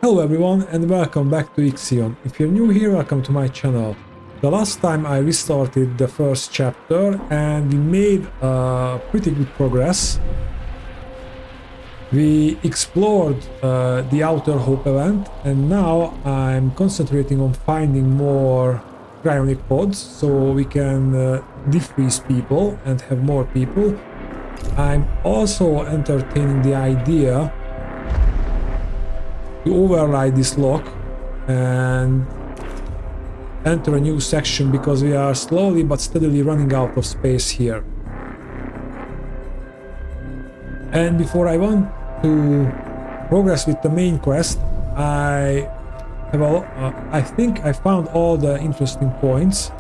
Hello everyone and welcome back to Ixion. If you're new here, welcome to my channel. The last time I restarted the first chapter and we made pretty good progress. We explored the Outer Hope event and now I'm concentrating on finding more cryonic pods so we can defreeze people and have more people. I'm also entertaining the idea to override this lock and enter a new section because we are slowly but steadily running out of space here. And before I want to progress with the main quest, I think I found all the interesting points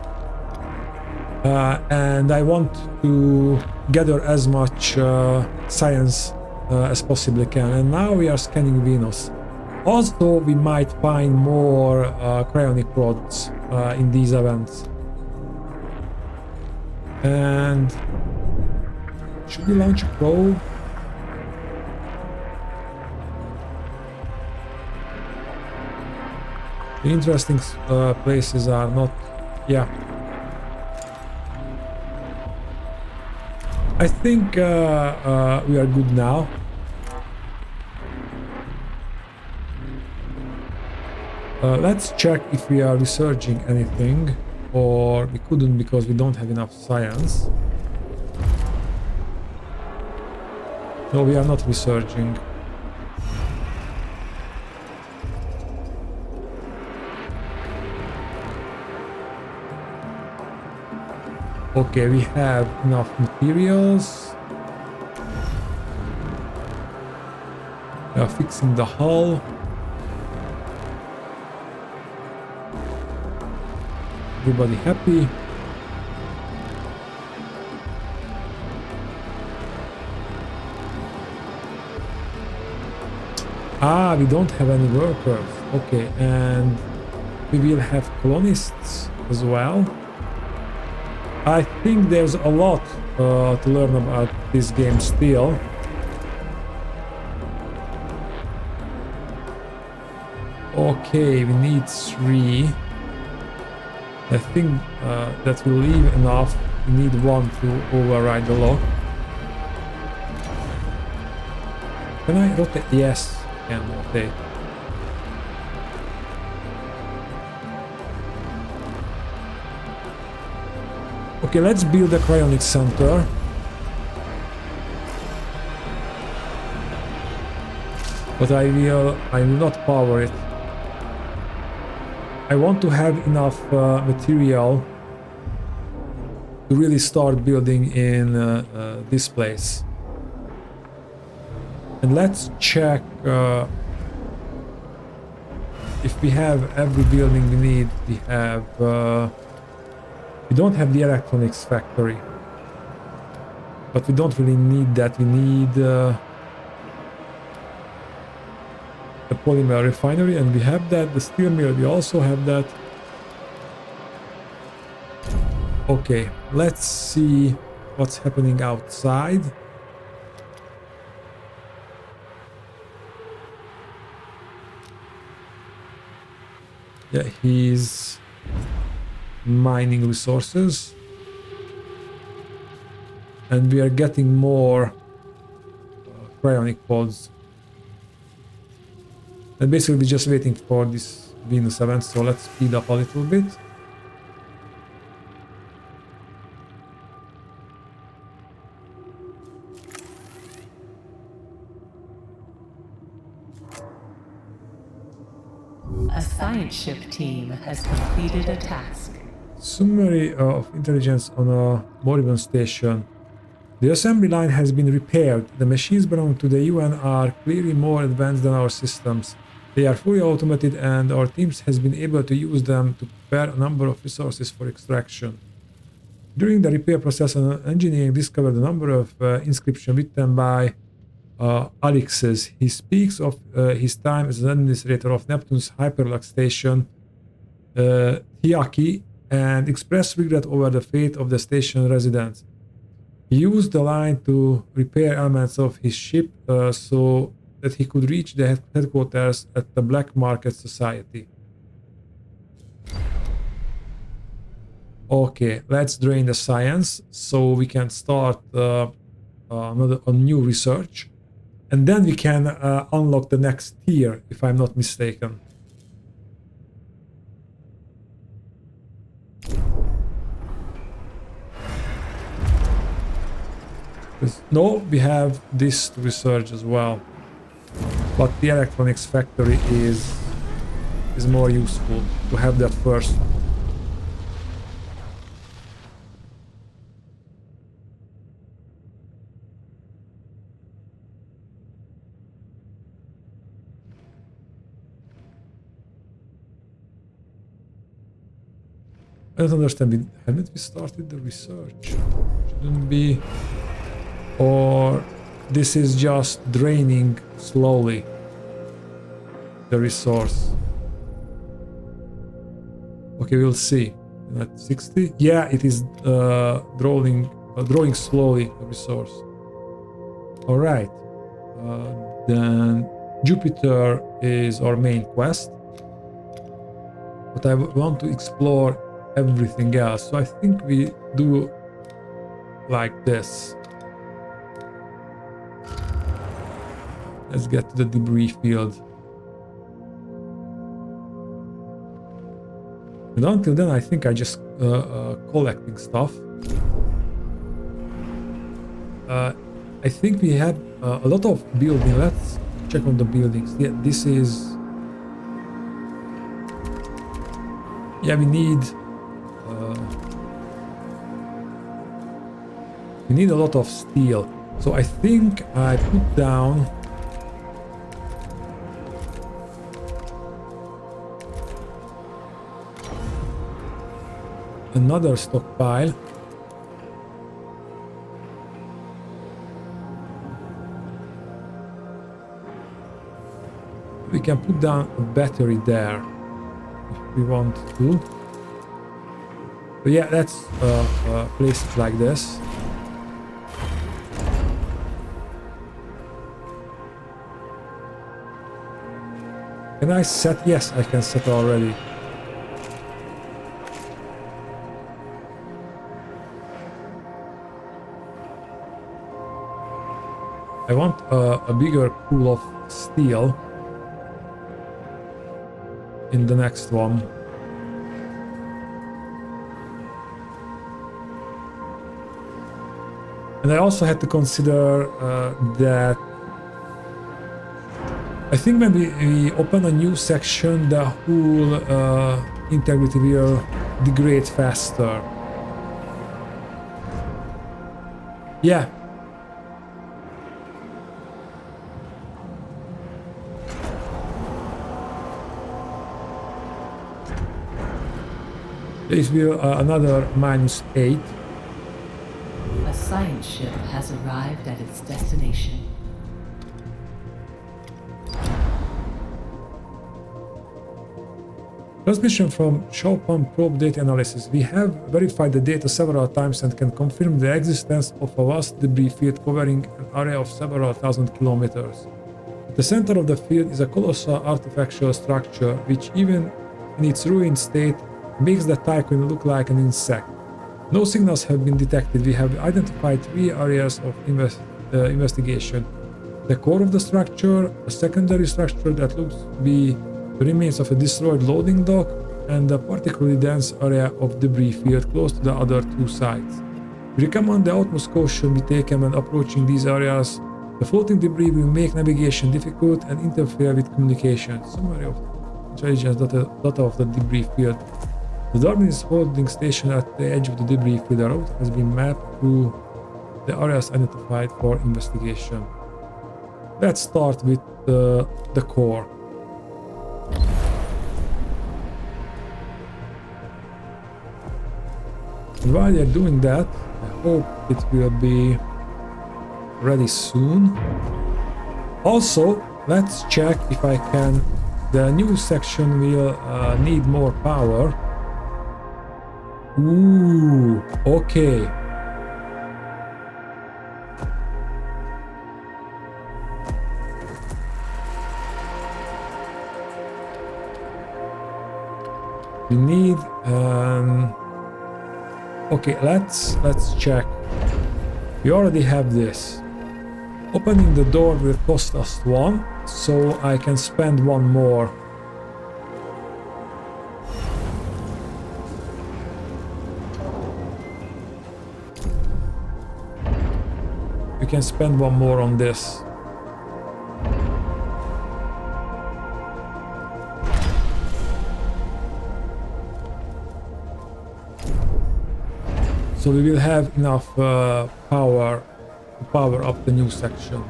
and I want to gather as much science as possibly can. And now we are scanning Venus. Also, we might find more cryonic rods in these events. And should we launch a probe? The interesting places are not... yeah. I think we are good now. Let's check if we are researching anything, or we couldn't because we don't have enough science. No, we are not researching. Okay, we have enough materials. We are fixing the hull. Everybody happy. Ah, we don't have any workers. Okay, and we will have colonists as well. I think there's a lot to learn about this game still. Okay, we need 3. I think that will leave enough. We need 1 to override the lock. Can I rotate? Yes, I can rotate. Okay, let's build a cryonic center. But I will not power it. I want to have enough material to really start building in this place. And let's check if we have every building we need. We have... we don't have the electronics factory. But we don't really need that. We need the polymer refinery, and we have that. The steel mill, we also have that. Okay, let's see what's happening outside. Yeah, he's mining resources. And we are getting more cryonic pods. And basically we're just waiting for this Venus event, so let's speed up a little bit. A science ship team has completed a task. Summary of intelligence on a moribund station. The assembly line has been repaired. The machines belonging to the UN are clearly more advanced than our systems. They are fully automated and our teams has been able to use them to prepare a number of resources for extraction. During the repair process, engineering discovered a number of inscriptions written by Alexis. He speaks of his time as an administrator of Neptune's hyperlux station, Thiaki, and expressed regret over the fate of the station residents. He used the line to repair elements of his ship so that he could reach the headquarters at the Black Market Society. Okay, let's drain the science so we can start a new research, and then we can unlock the next tier, if I'm not mistaken. No, we have this to research as well, but the electronics factory is more useful to have that first. I don't understand, haven't we started the research? Shouldn't be... Or this is just draining slowly the resource. Okay, we'll see. At 60? Yeah, it is drawing slowly the resource. Alright. Then Jupiter is our main quest. But I want to explore everything else. So I think we do like this. Let's get to the debris field. And until then, I think I just collecting stuff. I think we have a lot of building. Let's check on the buildings. Yeah, this is... Yeah, we need a lot of steel. So I think I put down another stockpile. We can put down a battery there if we want to. But yeah, let's place it like this. Can I set? Yes, I can set already. I want a bigger pool of steel in the next one. And I also had to consider that I think when we open a new section, the whole integrity will degrade faster. Yeah. This will another -8. A science ship has arrived at its destination. Transmission from Chopin probe data analysis. We have verified the data several times and can confirm the existence of a vast debris field covering an area of several thousand kilometers. At the center of the field is a colossal artifactual structure which, even in its ruined state, makes the tycoon look like an insect. No signals have been detected. We have identified 3 areas of investigation. The core of the structure, a secondary structure that looks to be the remains of a destroyed loading dock, and a particularly dense area of debris field close to the other 2 sites. We recommend the utmost caution be taken when approaching these areas. The floating debris will make navigation difficult and interfere with communication. Summary of intelligence data of the debris field. The Darwin is holding station at the edge of the debris field. The route has been mapped to the areas identified for investigation. Let's start with the core. And while you're doing that, I hope it will be ready soon. Also, let's check if I can... The new section will need more power. Ooh, okay. We need okay, let's check. We already have this. Opening the door will cost us 1, so I can spend 1 more. We can spend 1 more on this. So we will have enough power to power up the new section.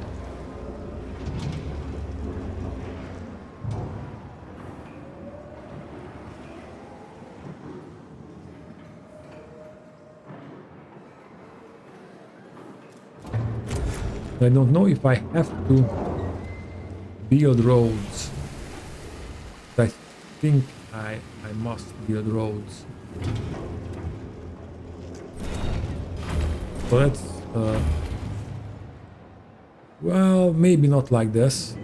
I don't know if I have to build roads. I think I must build roads. So let's well, maybe not like this.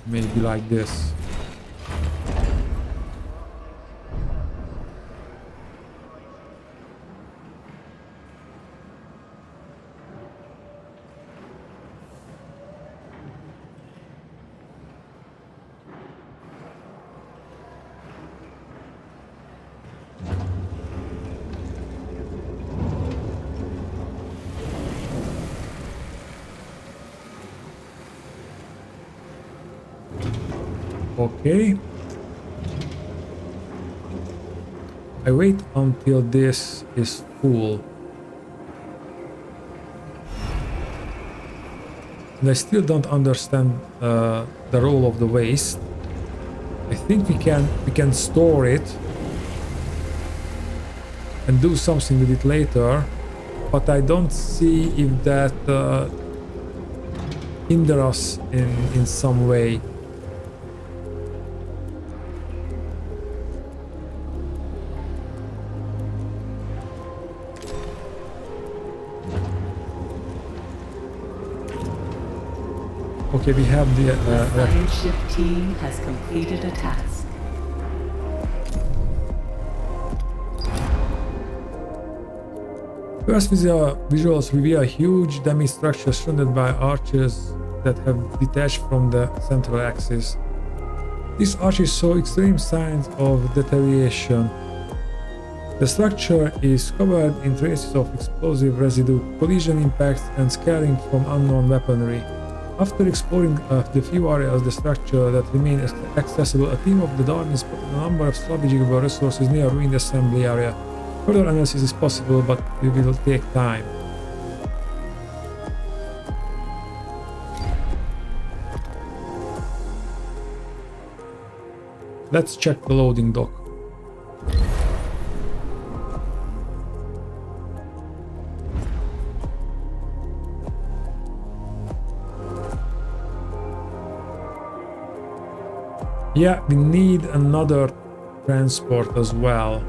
Maybe like this. Okay. I wait until this is full. And I still don't understand the role of the waste. I think we can store it and do something with it later, but I don't see if that hinder us in some way. Okay, we have the science ship team has completed a task. First visuals reveal a huge damaged structure surrounded by arches that have detached from the central axis. These arches show extreme signs of deterioration. The structure is covered in traces of explosive residue, collision impacts, and scarring from unknown weaponry. After exploring the few areas of the structure that remain accessible, a team of the Darwin spotted a number of salvageable resources near a ruined assembly area. Further analysis is possible, but it will take time. Let's check the loading dock. Yeah, we need another transport as well.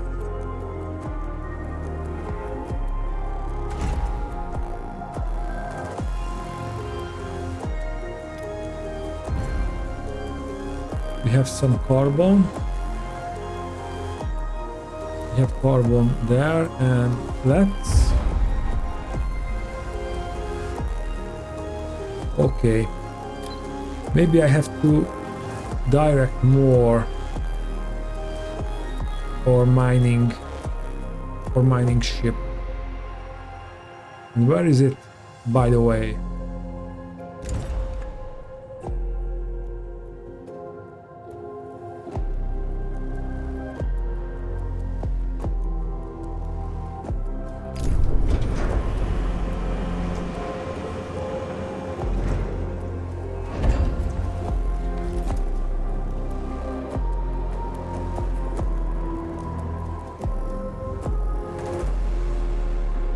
We have some carbon. We have carbon there, and let's... Okay. Maybe I have to direct more or mining ship. And where is it, by the way?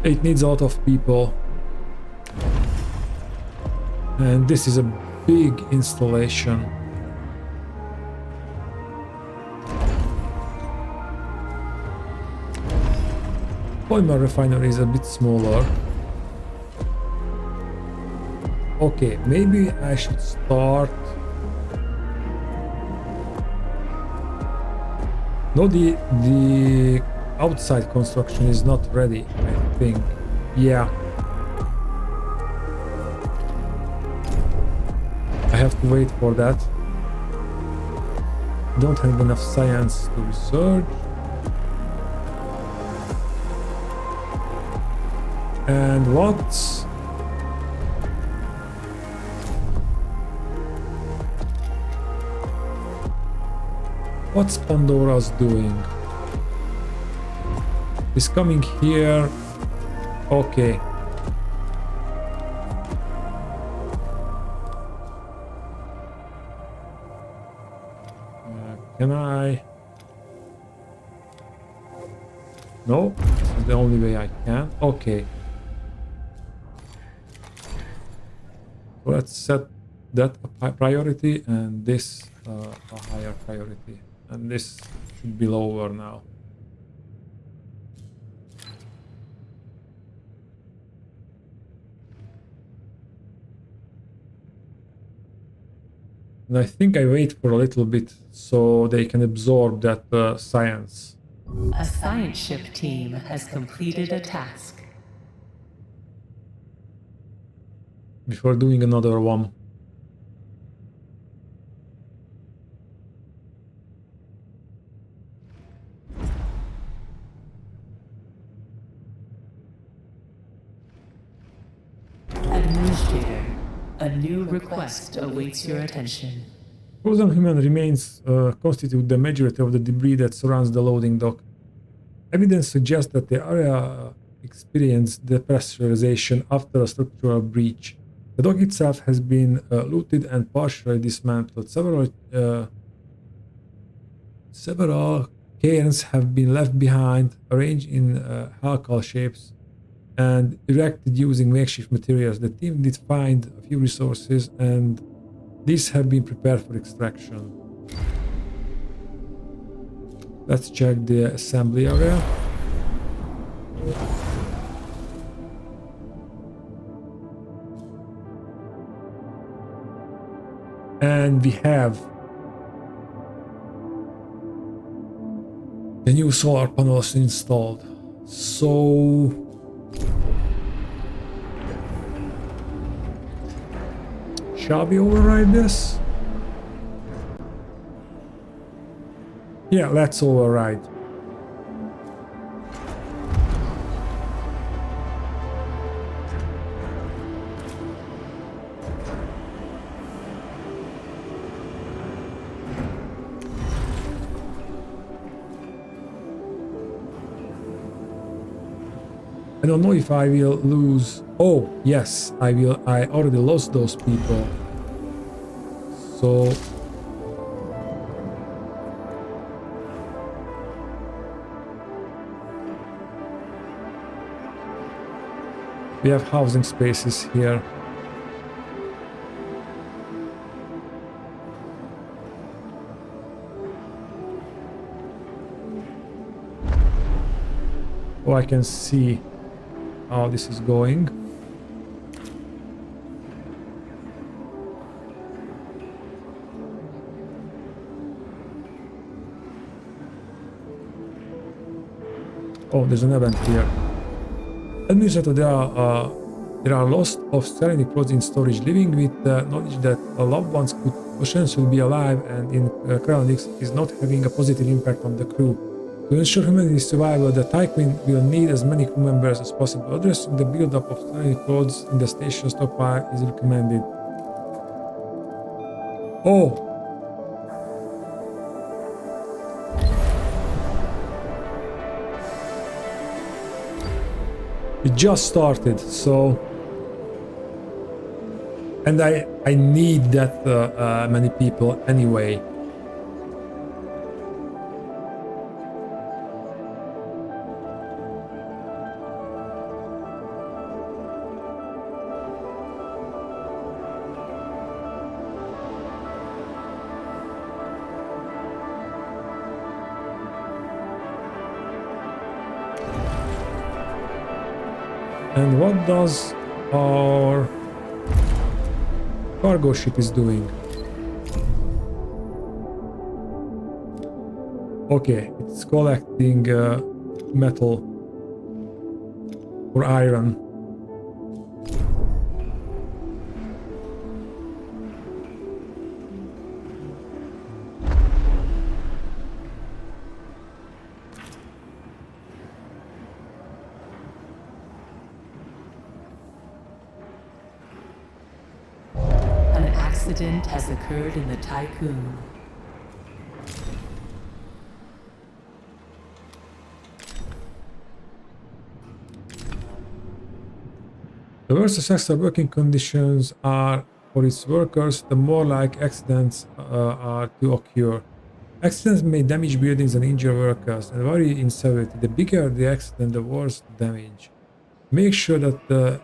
It needs a lot of people, and this is a big installation. Polymer refinery is a bit smaller. Okay, maybe I should start No, the outside construction is not ready, I think. Yeah. I have to wait for that. Don't have enough science to research. And what's Pandora's doing? He's coming here. Okay. Can I? No, this is the only way I can. Okay. So let's set that a priority and this a higher priority. And this should be lower now. And I think I wait for a little bit so they can absorb that science. A science ship team has completed a task. Before doing another one. Administrator, a new request awaits your attention. Frozen human remains constitute the majority of the debris that surrounds the loading dock. Evidence suggests that the area experienced depressurization after a structural breach. The dock itself has been looted and partially dismantled. Several cairns have been left behind, arranged in helical shapes and erected using makeshift materials. The team did find a few resources and these have been prepared for extraction. Let's check the assembly area. And we have the new solar panels installed. So shall we override this? Yeah, let's override. I don't know if I will lose. Oh, yes, I will. I already lost those people. So we have housing spaces here. Oh, I can see how this is going. Oh, there's an event here. Administrator, there are lots of serenity clothes in storage. Living with the knowledge that loved ones could potentially be alive and in cryonics is not having a positive impact on the crew. To ensure humanity's survival, the Tycoon will need as many crew members as possible. Addressing the buildup of serenity clothes in the station stockpile is recommended. Oh! It just started, so... And I need that many people anyway. And what does our cargo ship is doing? Okay, it's collecting metal or iron. An accident has occurred in the Tycoon. The worse the sector working conditions are for its workers, the more like accidents are to occur. Accidents may damage buildings and injure workers and vary in severity. The bigger the accident, the worse the damage. Make sure that the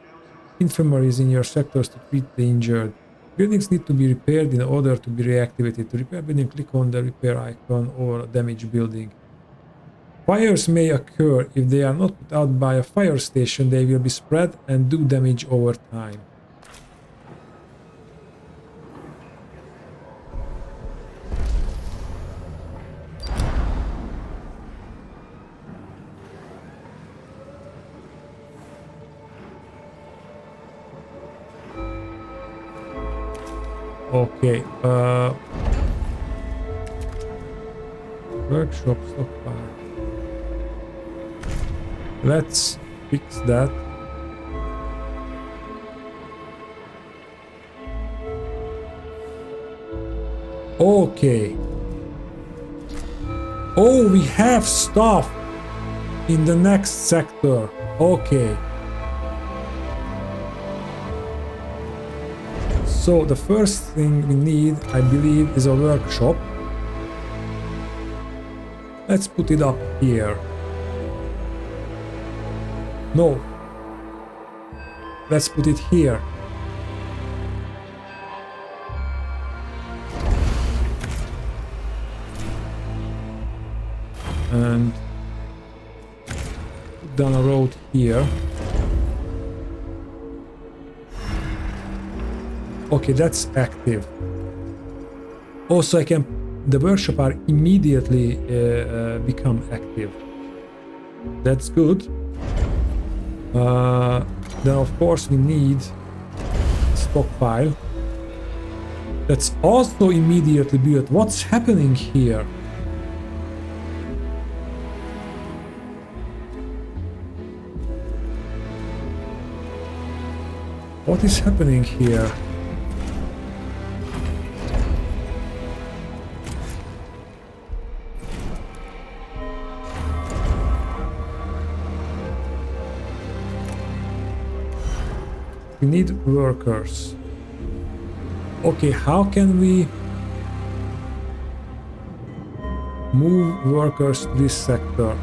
infirmary is in your sectors to treat the injured. Buildings need to be repaired in order to be reactivated. To repair building, click on the repair icon or damaged building. Fires may occur. If they are not put out by a fire station, they will be spread and do damage over time. Okay, workshop stockpile. Let's fix that. Okay. Oh, we have stuff in the next sector. Okay. So the first thing we need, I believe, is a workshop. Let's put it up here. No. Let's put it here. And put down a road here. Okay, that's active. Also, the workshop are immediately become active. That's good. Then of course we need a stockpile. That's also immediately built. What's happening here? What is happening here? We need workers. Okay, how can we move workers to this sector?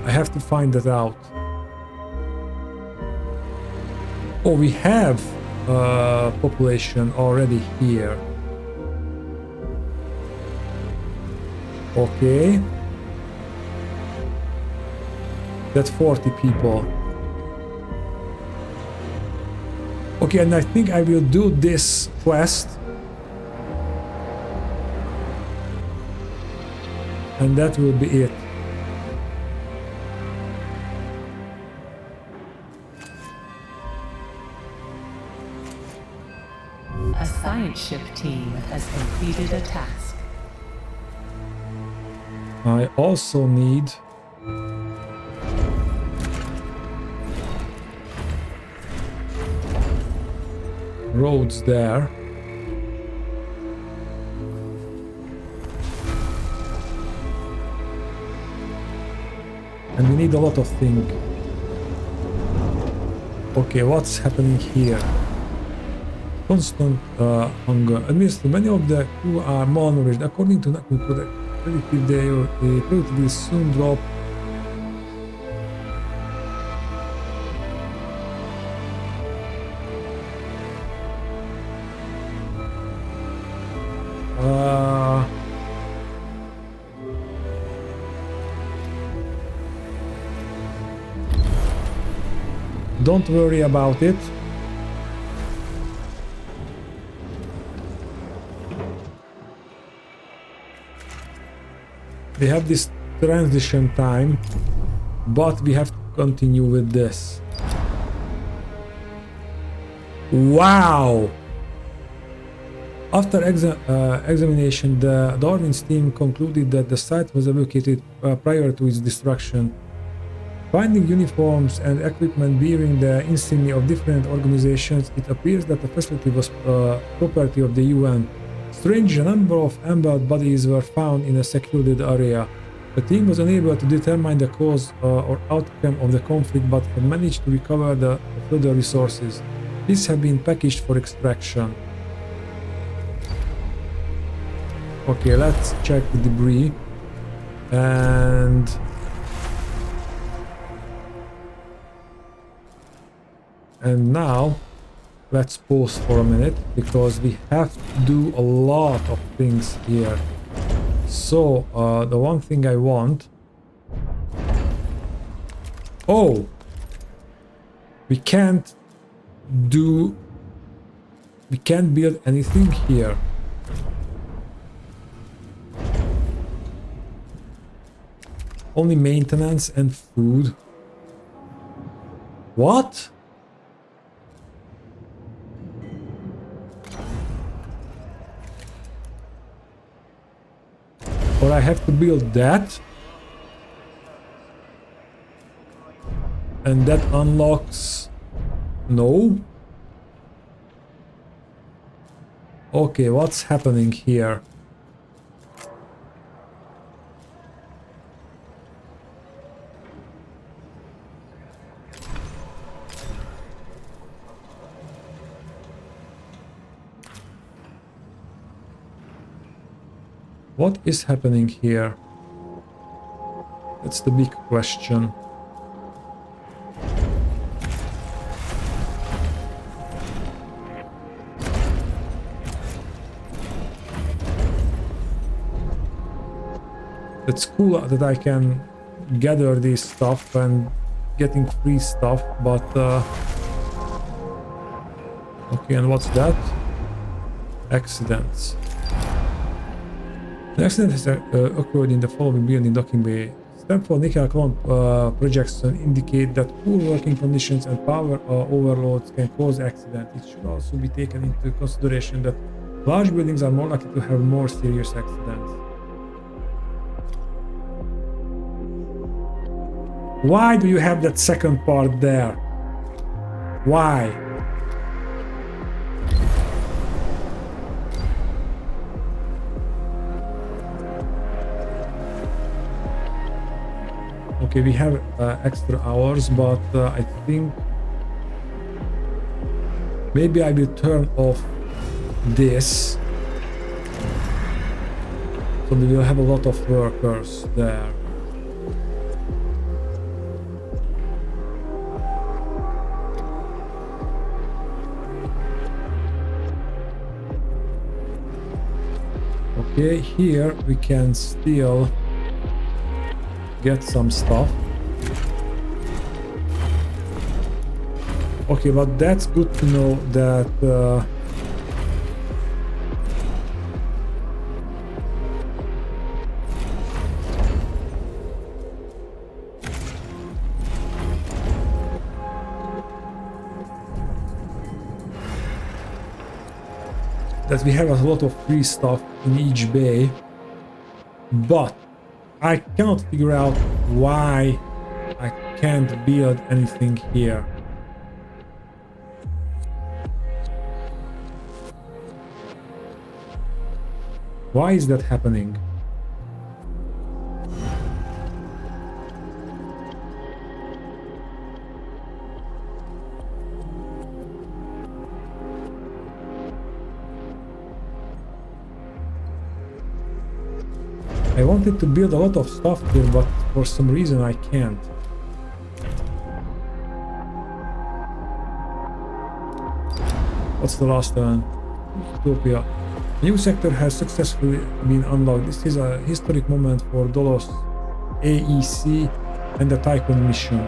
I have to find that out. Oh, we have population already here. Okay. That's 40 people. Okay, and I think I will do this quest. And that will be it. A science ship team has completed a task. I also need roads there. And we need a lot of things. Okay, what's happening here? Constant hunger. Administer many of the crew are malnourished. According to Nakul predictive, their productivity will soon drop. Don't worry about it. We have this transition time, but we have to continue with this. Wow! After examination, the Darwin's team concluded that the site was evacuated prior to its destruction. Finding uniforms and equipment bearing the insignia of different organizations, it appears that the facility was property of the UN. Strange, a number of embalmed bodies were found in a secluded area. The team was unable to determine the cause or outcome of the conflict, but had managed to recover the further resources. These have been packaged for extraction. Okay, let's check the debris. And now let's pause for a minute because we have to do a lot of things here. So the one thing I want... Oh! We can't build anything here. Only maintenance and food. What? Or I have to build that. And that unlocks... No? Okay, what's happening here? What is happening here? That's the big question. It's cool that I can gather this stuff and getting free stuff, but okay, and what's that? Accidents. The accident has occurred in the following building: docking bay. Stanford nickel column projections indicate that poor working conditions and power overloads can cause accidents. It should also be taken into consideration that large buildings are more likely to have more serious accidents. Why do you have that second part there? Why? Okay, we have extra hours, but I think maybe I will turn off this, so we will have a lot of workers there. Okay, here we can still get some stuff. Okay, but that's good to know that we have a lot of free stuff in each bay, but I cannot figure out why I can't build anything here. Why is that happening? I wanted to build a lot of stuff here, but for some reason I can't. What's the last one? Utopia. A new sector has successfully been unlocked. This is a historic moment for Dolos AEC and the Tycoon mission.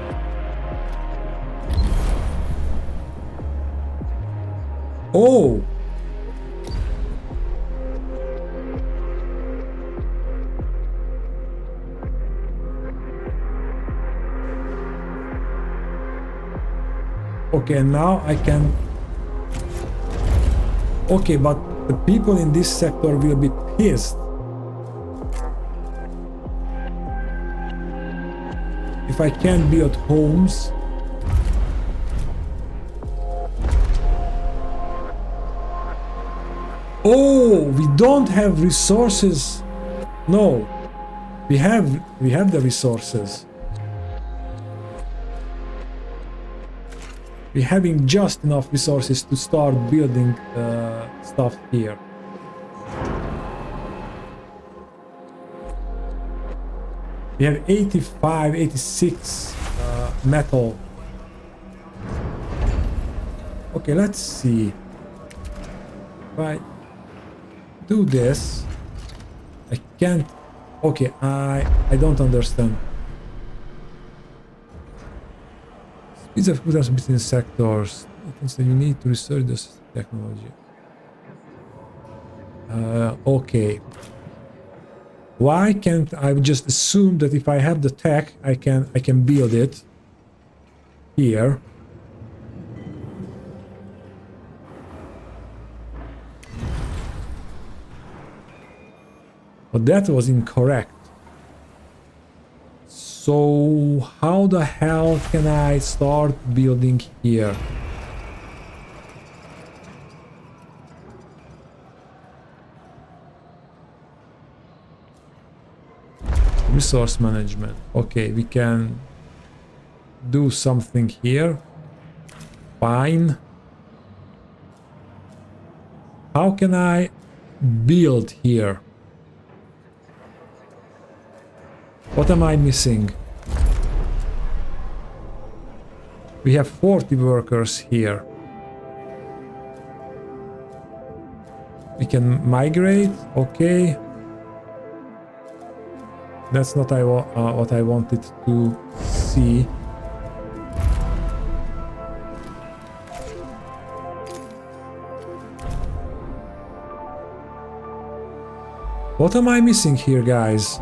Oh! Okay, now I can... Okay, but the people in this sector will be pissed if I can't build homes. Oh, we don't have resources. No, we have the resources. We're having just enough resources to start building stuff here. We have 85, 86 metal. Okay, let's see. If I do this, I can't. Okay, I don't understand. Speeds of computers between sectors. So you need to research this technology. Okay. Why can't I just assume that if I have the tech, I can build it here? But that was incorrect. So how the hell can I start building here? Resource management. Okay, we can do something here. Fine. How can I build here? What am I missing? We have 40 workers here. We can migrate. Okay. That's not what I wanted to see. What am I missing here, guys?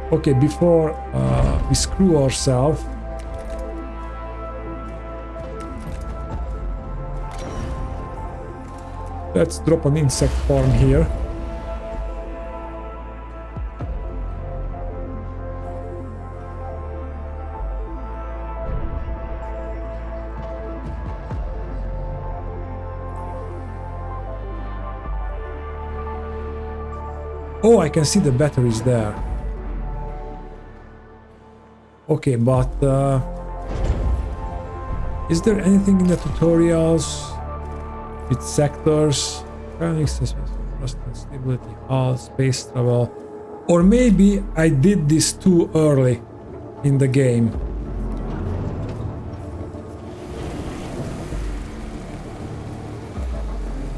Okay, before we screw ourselves, let's drop an insect farm here. Oh, I can see the batteries there. Okay, but is there anything in the tutorials with sectors, stability, hull, space travel? Or maybe I did this too early in the game.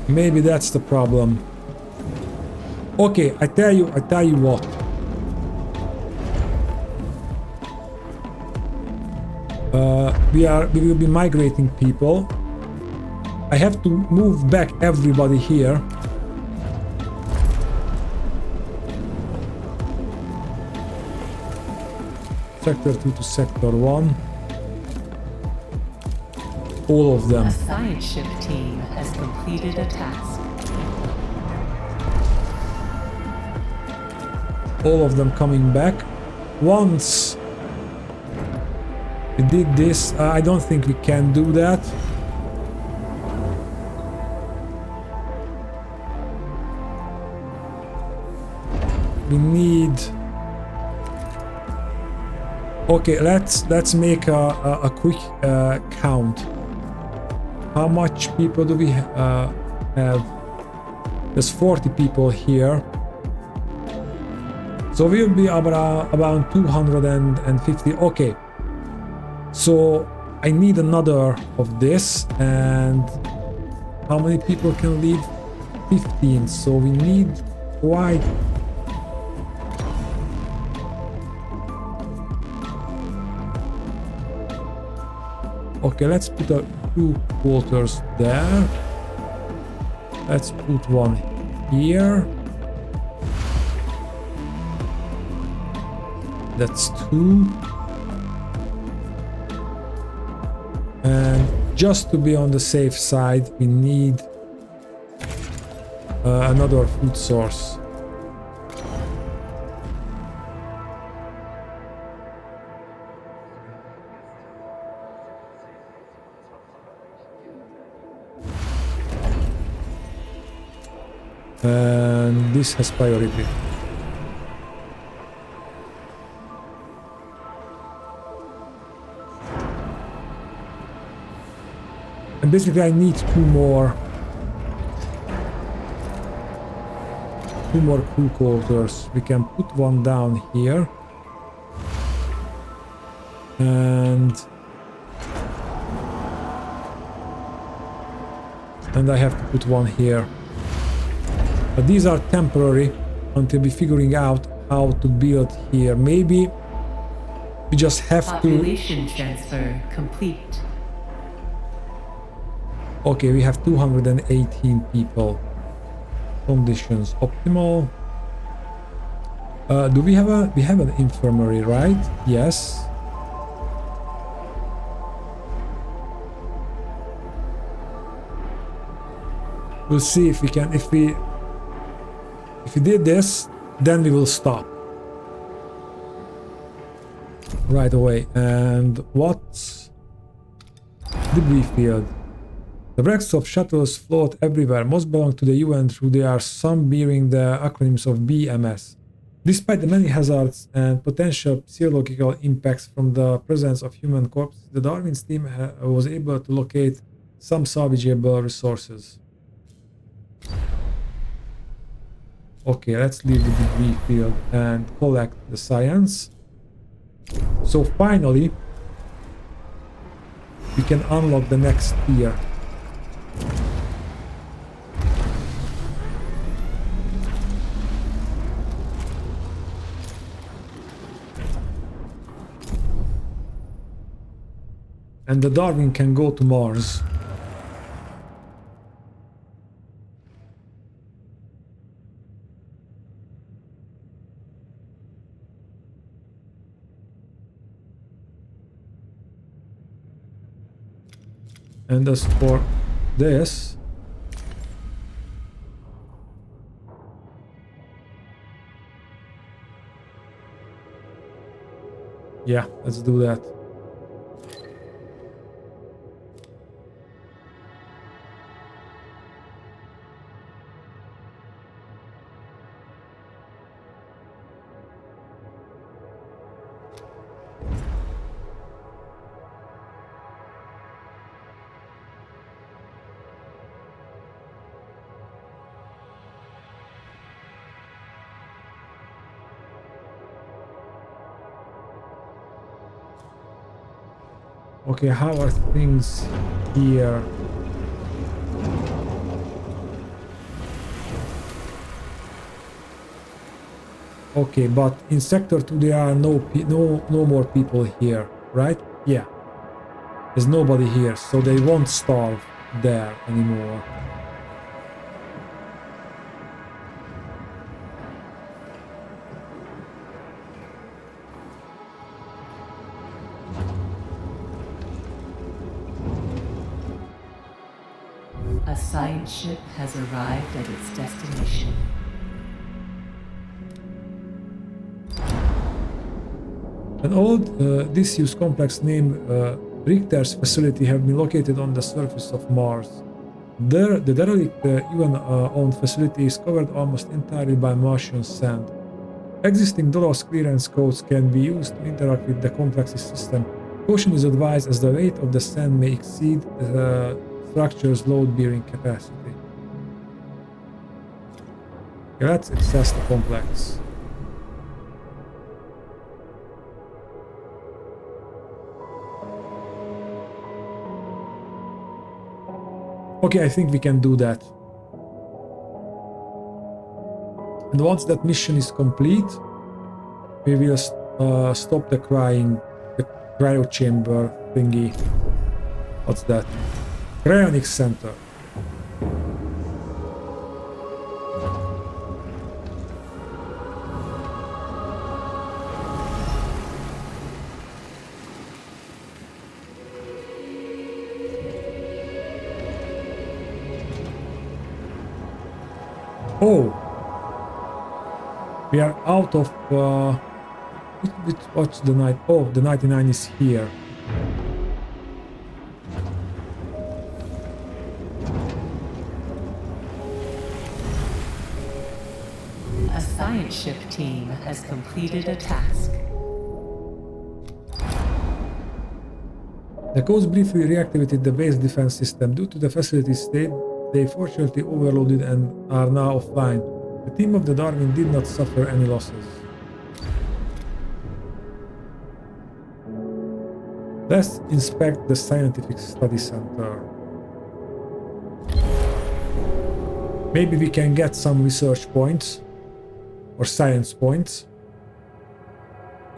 Maybe that's the problem. Okay, I tell you what. We will be migrating people. I have to move back everybody here. Sector 2 to Sector 1. All of them. A science ship team has completed a task. All of them coming back. Once we did this, I don't think we can do that. We need... Okay, let's make a quick count. How much people do we have? There's 40 people here. So we'll be about 250. Okay. So I need another of this, and how many people can leave? 15. So we need quite... Okay, let's put a two quarters there. Let's put one here. That's two. And just to be on the safe side, we need another food source. And this has priority. And basically I need two more crew quarters. We can put one down here. And I have to put one here. But these are temporary until we figuring out how to build here. Maybe we just have Population transfer complete. Okay, we have 218 people. Conditions optimal. Do we have an infirmary, right? Yes. We'll see if we can. If we did this, then we will stop right away. And what did we field? The wrecks of shuttles float everywhere. Most belong to the UN, though there are some bearing the acronyms of BMS. Despite the many hazards and potential physiological impacts from the presence of human corpses, the Darwin's team was able to locate some salvageable resources. Okay, let's leave the debris field and collect the science. So finally, we can unlock the next tier. And the Darwin can go to Mars. And as for this, yeah, let's do that. Okay, how are things here? Okay, but in Sector 2 there are no more people here, right? Yeah. There's nobody here, so they won't starve there anymore. A science ship has arrived at its destination. An old disused complex named Richter's facility have been located on the surface of Mars. There, the derelict UN-owned facility is covered almost entirely by Martian sand. Existing DOS clearance codes can be used to interact with the complex's system. Caution is advised as the weight of the sand may exceed the structure's load-bearing capacity. Okay, let's access the complex. Okay, I think we can do that. And once that mission is complete, we will stop the cryo chamber thingy. What's that? Cryonic center. Oh, we are out of. What's the night? Oh, the 99 is here. A science ship team has completed a task. The Coast briefly reactivated the base defense system. Due to the facility's state, they fortunately overloaded and are now offline. The team of the Darwin did not suffer any losses. Let's inspect the Scientific Study Center. Maybe we can get some research points or science points.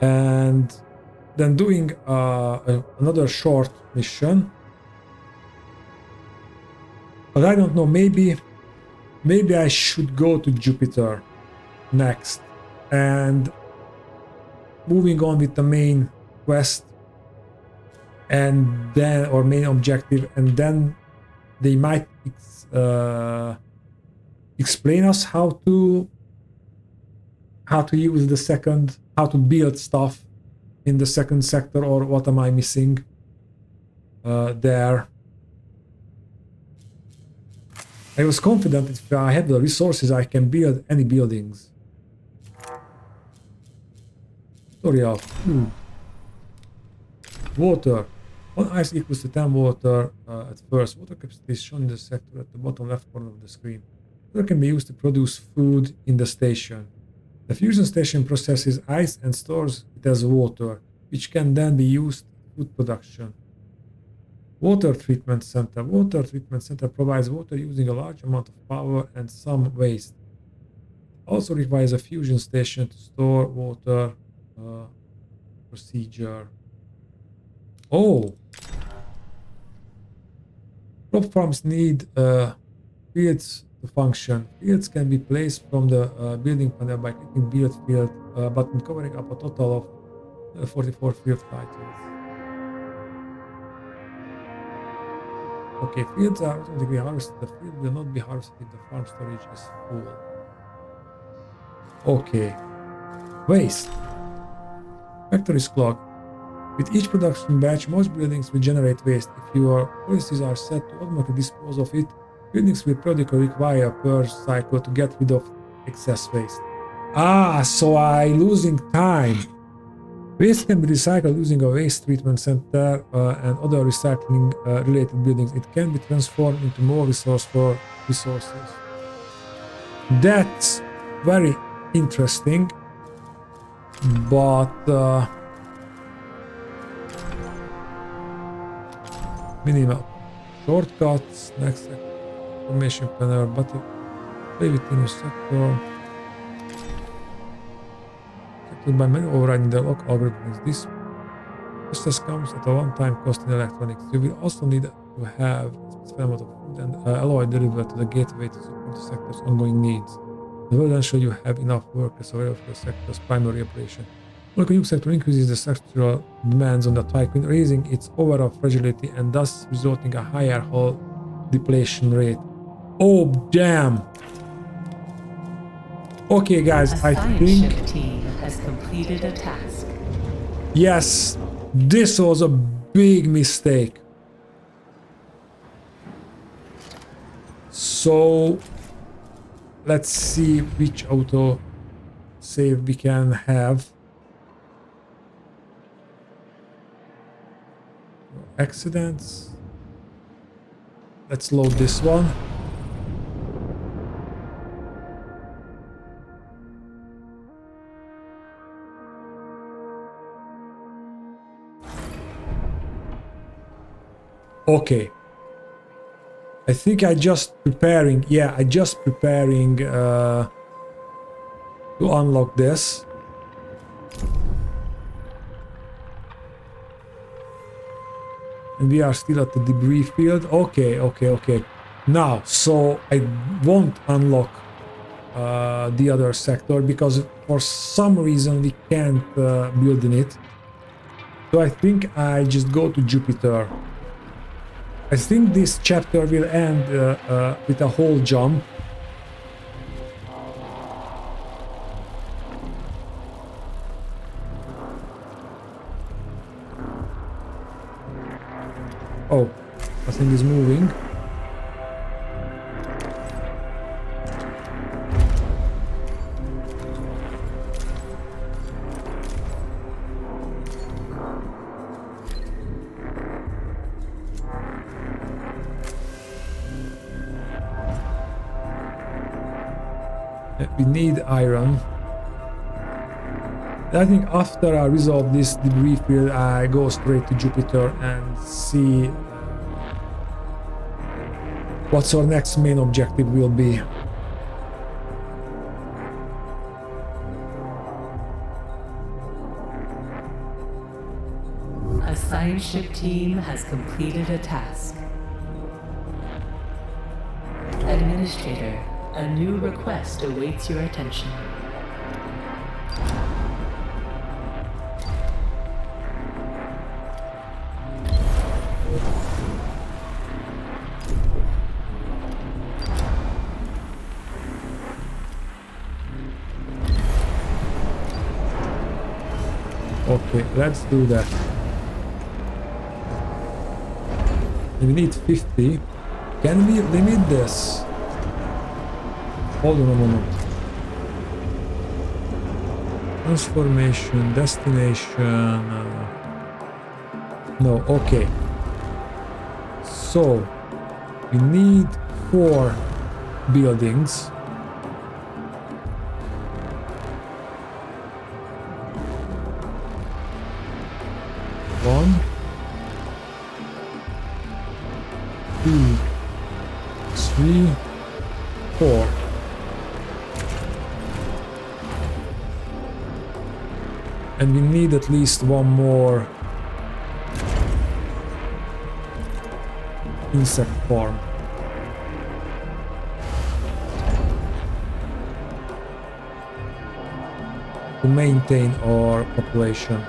And then doing another short mission. But I don't know, maybe I should go to Jupiter next and moving on with the main quest and then, or main objective, and then they might explain us how to use the second, how to build stuff in the second sector, or what am I missing there. I was confident that if I have the resources, I can build any buildings. Tutorial. Water. 1 ice equals to 10 water at first. Water capacity is shown in the sector at the bottom left corner of the screen. Water can be used to produce food in the station. The fusion station processes ice and stores it as water, which can then be used for food production. Water treatment center. Water treatment center provides water using a large amount of power and some waste. It also requires a fusion station to store water. Procedure. Oh! Crop farms need fields to function. Fields can be placed from the building panel by clicking build field button, covering up a total of 44 field titles. Okay, fields are automatically harvested. The field will not be harvested if the farm storage is full. Okay. Waste. Factory's clock. With each production batch, most buildings will generate waste. If your policies are set to automatically dispose of it, buildings will periodically require a purge cycle to get rid of excess waste. Ah, so I'm losing time. Waste can be recycled using a waste treatment center and other recycling related buildings. It can be transformed into more resourceful resources. That's very interesting, but minimal shortcuts. Next information panel, but play within a sector. By many overriding the lock algorithms. This process comes at a one-time cost in electronics. You will also need to have a specific amount of food and alloy delivered to the gateway to support the sector's ongoing needs. It will ensure you have enough workers available for the sector's primary operation. The nuke sector increases the structural demands on the Tycoon, raising its overall fragility and thus resulting in a higher hull depletion rate. Oh, damn! Okay, guys, I think ship team has completed a task. Yes, this was a big mistake. So let's see which auto save we can have. Accidents. Let's load this one. Okay. I think I just preparing to unlock this. And we are still at the debris field. Okay, okay, okay. Now, so I won't unlock the other sector because for some reason we can't build in it. So I think I just go to Jupiter. I think this chapter will end with a whole jump. Oh, nothing is moving. We need iron. I think after I resolve this debris field, I go straight to Jupiter and see what our next main objective will be. A science ship team has completed a task. Administrator, a new request awaits your attention. Okay, let's do that. We need 50. Can we limit this? Hold on a moment. Transformation, destination. No, okay. So, we need 4 buildings. One, 2, 3, 4. And we need at least one more insect farm. To maintain our population.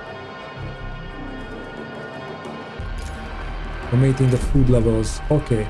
To maintain the food levels. Okay.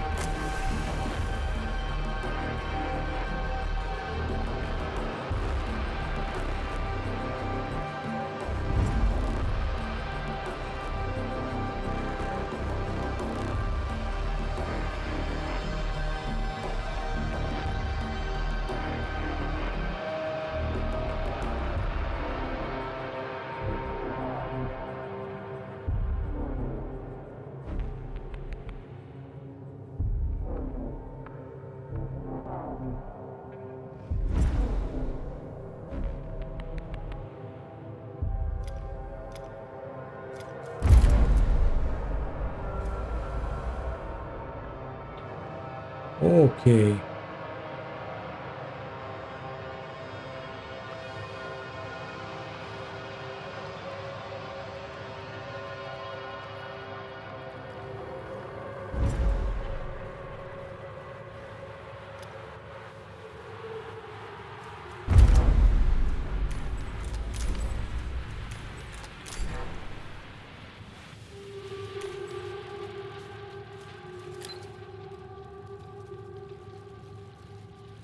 Okay.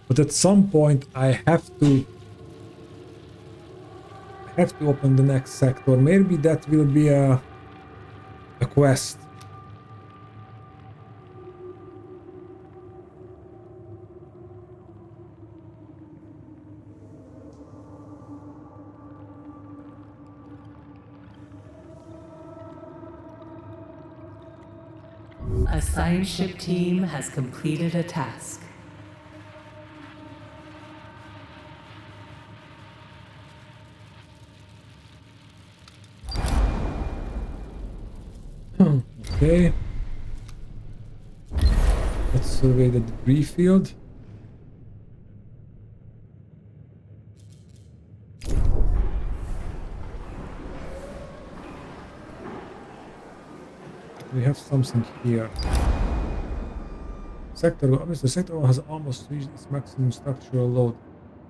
But at some point I have to open the next sector. Maybe that will be a quest. A science ship team has completed a task. Okay. Let's survey the debris field. we have something here. The sector has almost reached its maximum structural load.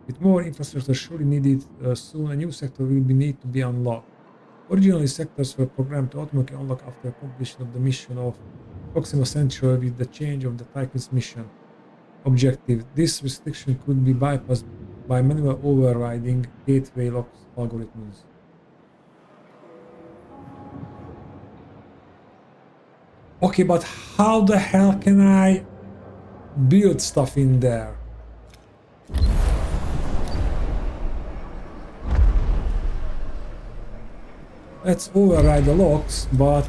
With more infrastructure surely needed soon, a new sector will need to be unlocked. Originally, sectors were programmed to automatically unlock after completion of the mission of Proxima Centauri with the change of the Tycoon's mission objective. This restriction could be bypassed by manual overriding gateway locks algorithms. Okay, but how the hell can I build stuff in there? Let's override the locks, but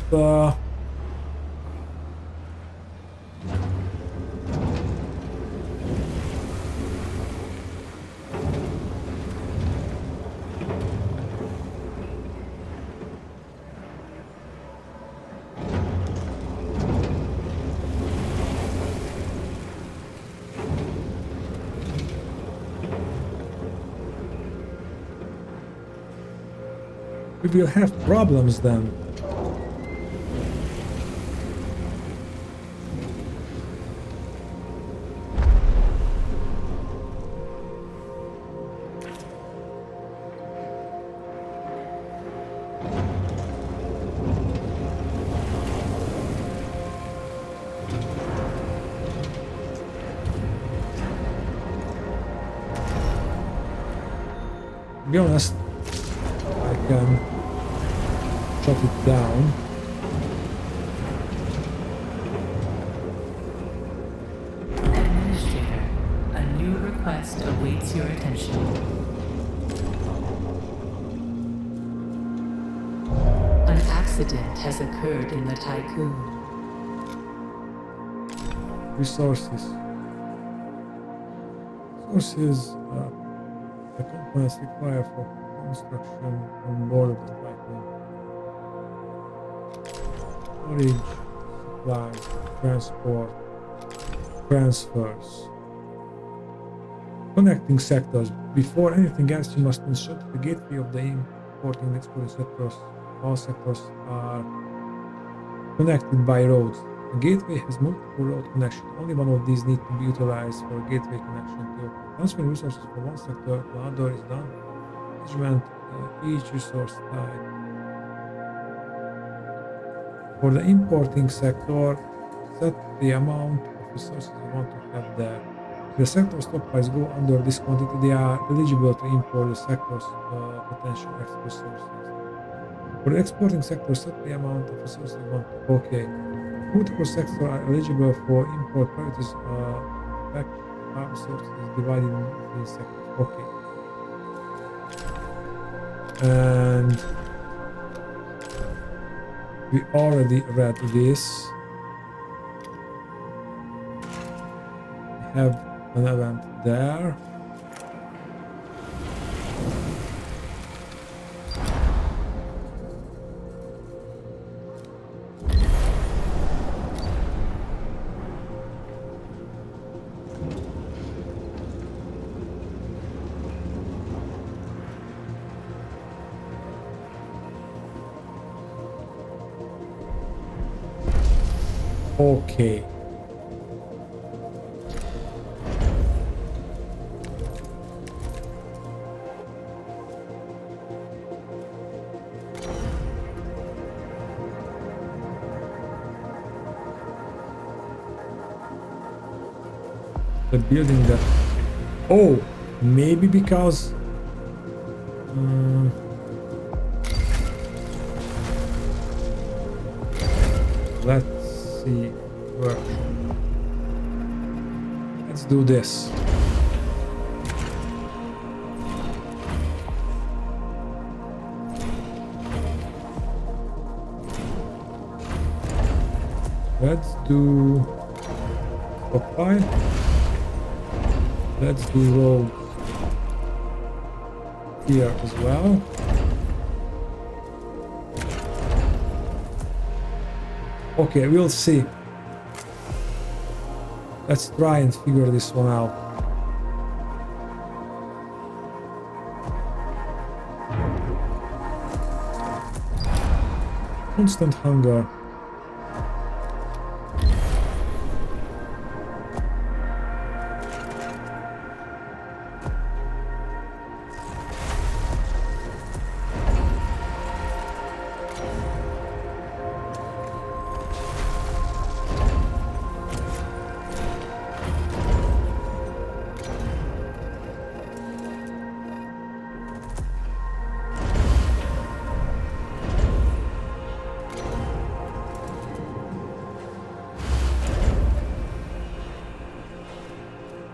we will have problems then. To be honest, I can shut it down. Administrator, a new request awaits your attention. An accident has occurred in the Tycoon. Resources. The components required for construction on board of the Tycoon. Storage, supplies, transport, transfers. Connecting sectors. Before anything else, you must ensure that the gateway of the importing and exporting sectors, all sectors are connected by roads. The gateway has multiple road connections. Only one of these need to be utilized for a gateway connection to open. Transferring resources from one sector to another is done. Management each resource type. For the importing sector, set the amount of resources you want to have there. If the sector stockpiles go under this quantity, they are eligible to import the sector's potential extra resources. For the exporting sector, set the amount of resources you want to. Okay. Multiple sectors are eligible for import. Priorities affect how resources divided between sectors. Okay. And we already read this. We have an event there. Okay. The building that... Oh, maybe because... let's see. Workshop. Let's do this. Let's do stockpile. Let's do road here as well. Okay, we'll see. Let's try and figure this one out. Constant hunger.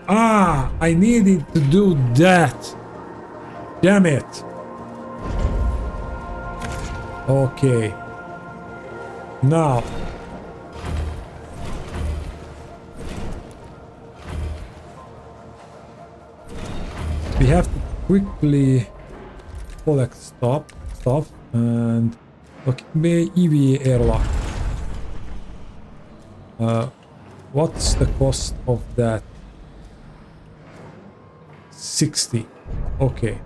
Ah, I needed to do that. Damn it. Okay. Now. We have to quickly collect stuff and docking bay EVA airlock. What's the cost of that? 60. Okay.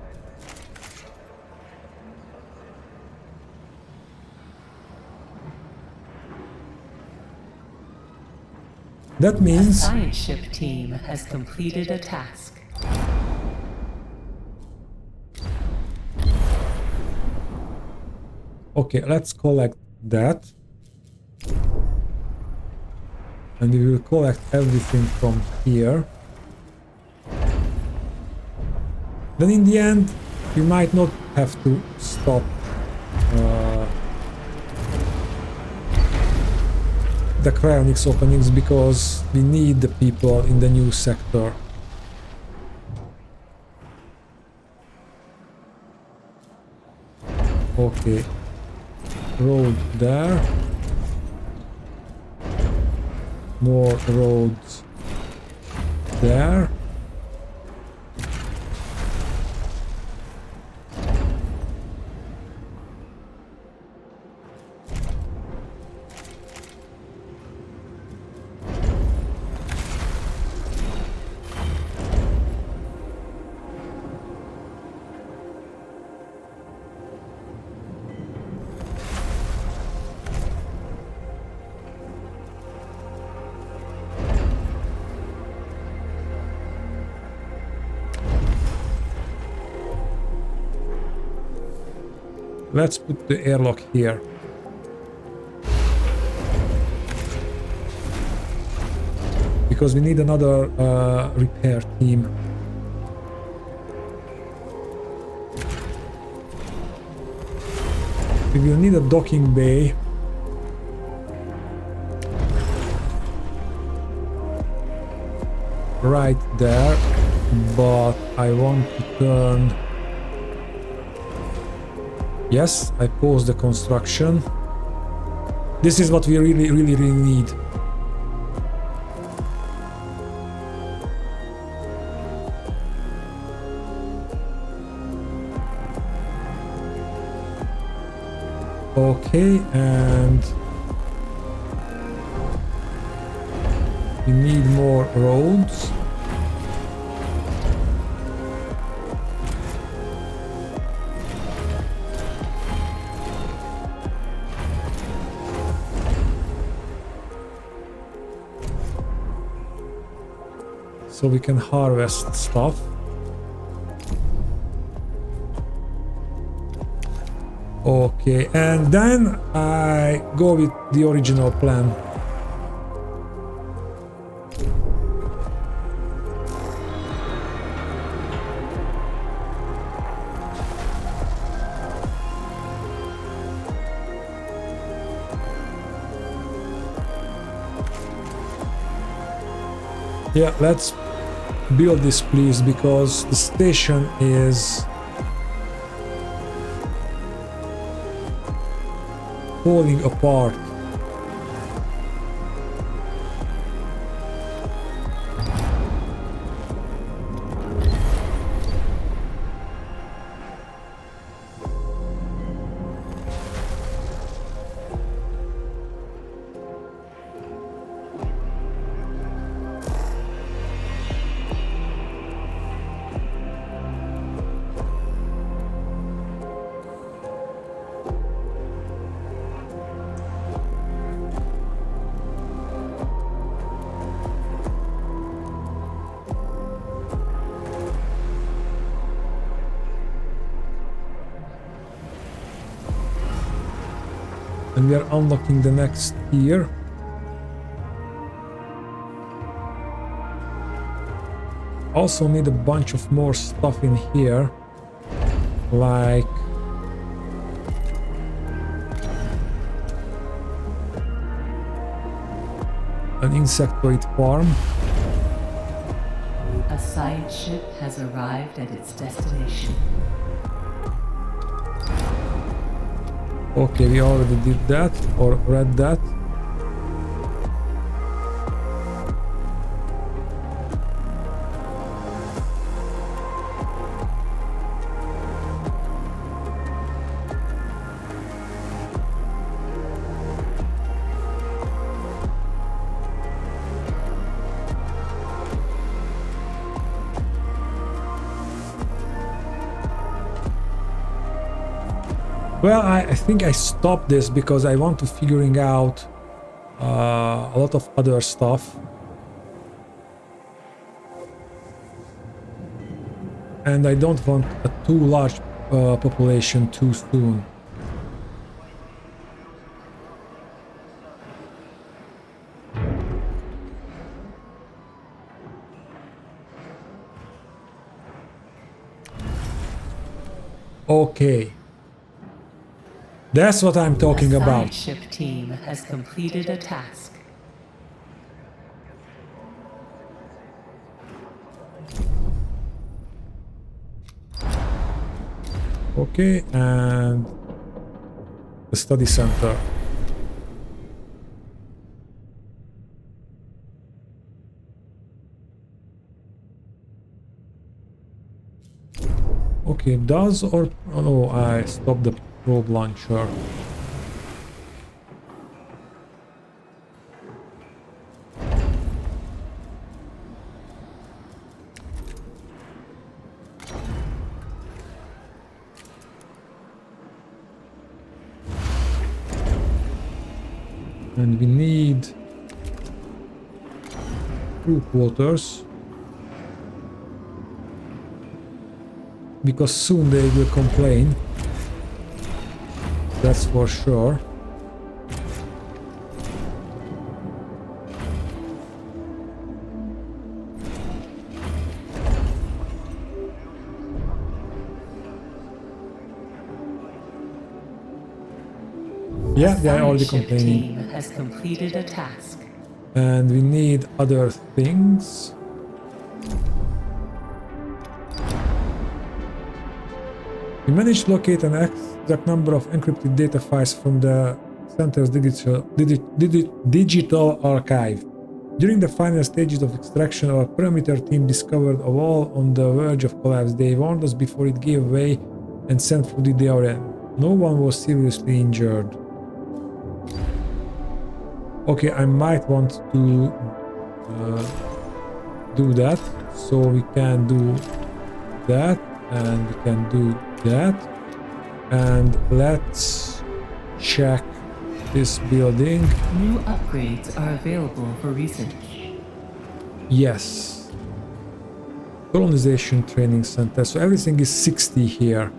That A means science ship team has completed a task. okay, let's collect that. And we will collect everything from here. Then in the end, we might not have to stop the cryonics openings because we need the people in the new sector. Okay. Road there. More roads there. Let's put the airlock here. Because we need another repair team. We will need a docking bay. Right there. But I want to turn... Yes, I paused the construction. This is what we really need. Okay, and we need more roads. So we can harvest stuff. Okay, and then I go with the original plan. Yeah, let's build this, please, because the station is falling apart. And we are unlocking the next tier. Also need a bunch of more stuff in here, like an insectoid farm. science ship has arrived at its destination. Okay, we already did that or read that. Well, I think I stopped this because I want to figuring out a lot of other stuff. And I don't want a too large population too soon. Okay. That's what I'm talking The about. science ship team has completed a task. Okay, and the study center. Okay, does or... Oh no, I stopped the probe launcher. And we need crew quarters. Because soon they will complain. That's for sure. Yeah, they are already Science ship complaining. team has completed a task. And we need other things. We managed to locate an exact number of encrypted data files from the center's digital archive. During the final stages of extraction, our perimeter team discovered a wall on the verge of collapse. They warned us before it gave way and sent flooded the area. No one was seriously injured. Okay, I might want to do that, so we can do that and we can do that, and let's check this building. New upgrades are available for research. Yes, colonization training center, so everything is 60 here.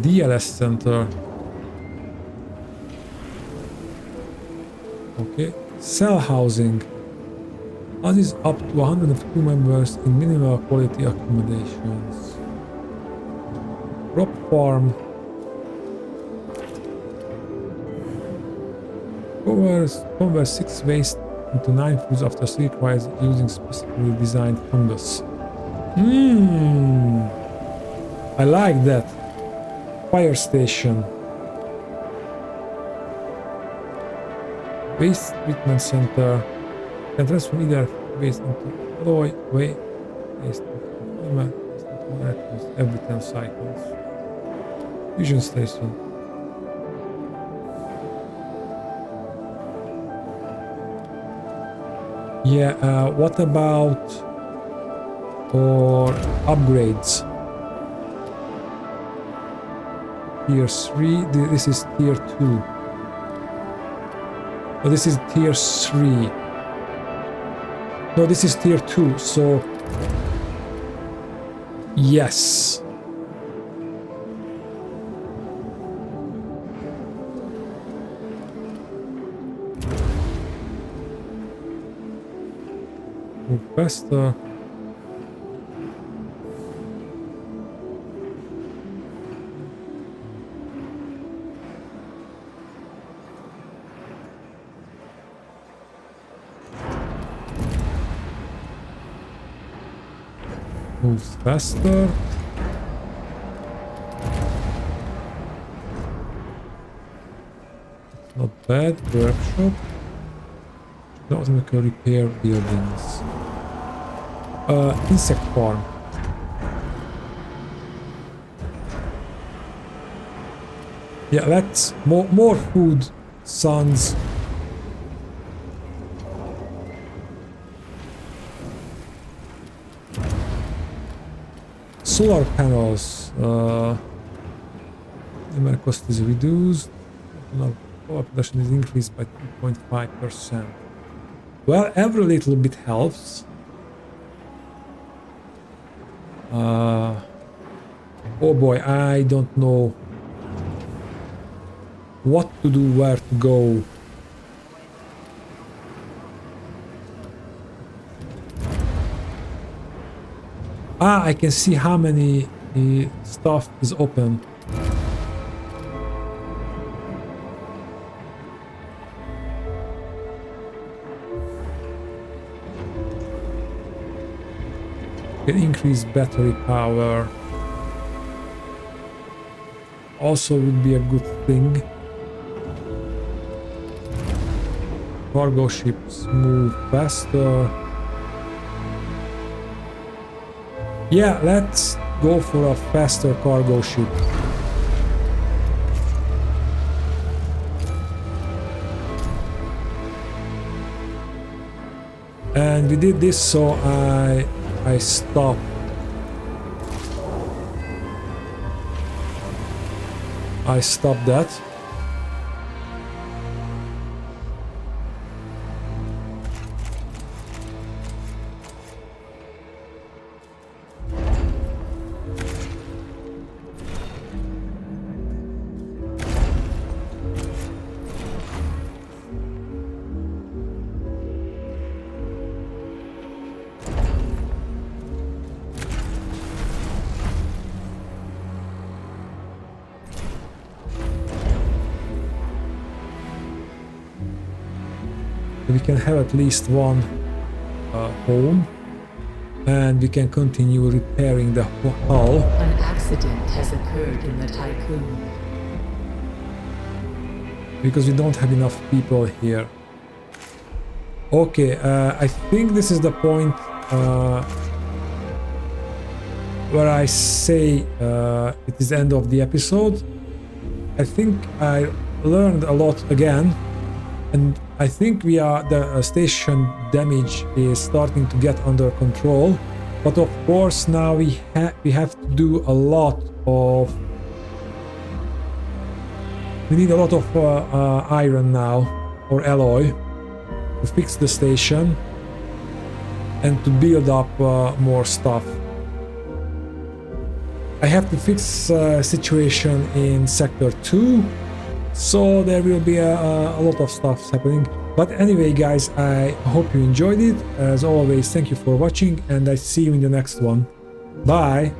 DLS center. Okay, cell housing. Us is up to 102 members in minimal quality accommodations. Crop farm. Convert 6 waste into 9 foods after 3 tries using specifically designed fungus. I like that. Fire station. Waste treatment center. Can transform either waste into alloy, waste into polymer, waste into molecules every 10 cycles. Fusion station. Yeah, what about or upgrades? Tier 3, this is tier 2. Oh, this is tier 3. No, this is tier 2, so... Yes. Move faster. moves faster. Not bad. Workshop. Should automatically repair buildings. Insect farm. Yeah, let's more food, sons. Solar panels. The cost is reduced. No, power production is increased by 2.5%. Well, every little bit helps. Oh boy, I don't know what to do, where to go. Ah, I can see how many stuff is open. Can increase battery power. Also would be a good thing. Cargo ships move faster. Yeah, let's go for a faster cargo ship. And we did this, so I stopped. I stopped that. We can have at least one home, and we can continue repairing the hull. An accident has occurred in the Tycoon. Because we don't have enough people here. Okay, I think this is the point where I say it is the end of the episode. I think I learned a lot again, and I think the station damage is starting to get under control. But of course now we have to do a lot of. We need a lot of iron now, or alloy, to fix the station and to build up more stuff. I have to fix situation in Sector 2. So there will be a lot of stuff happening. But anyway, guys, I hope you enjoyed it. As always, thank you for watching, and I see you in the next one. Bye!